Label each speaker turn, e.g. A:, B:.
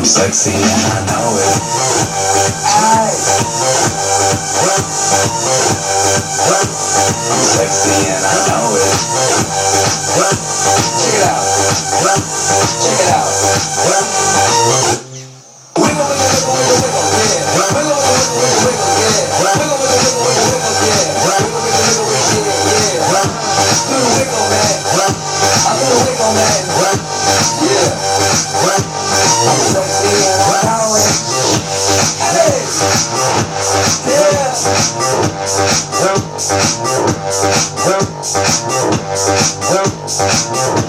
A: sexy and I know it. I'm sexy and I know it. Check it out. Check it out. Wiggle, wiggle, wiggle, wiggle, wiggle, yeah. Wiggle, wiggle, wiggle, wiggle, wiggle, yeah. Wiggle, wiggle, wiggle, wiggle, wiggle, yeah. Wiggle, wiggle, wiggle, wiggle, yeah, yeah. Do the wiggle, man. I do the wiggle, man. Yeah. I'm sexy and I know it. Hey. Yeah.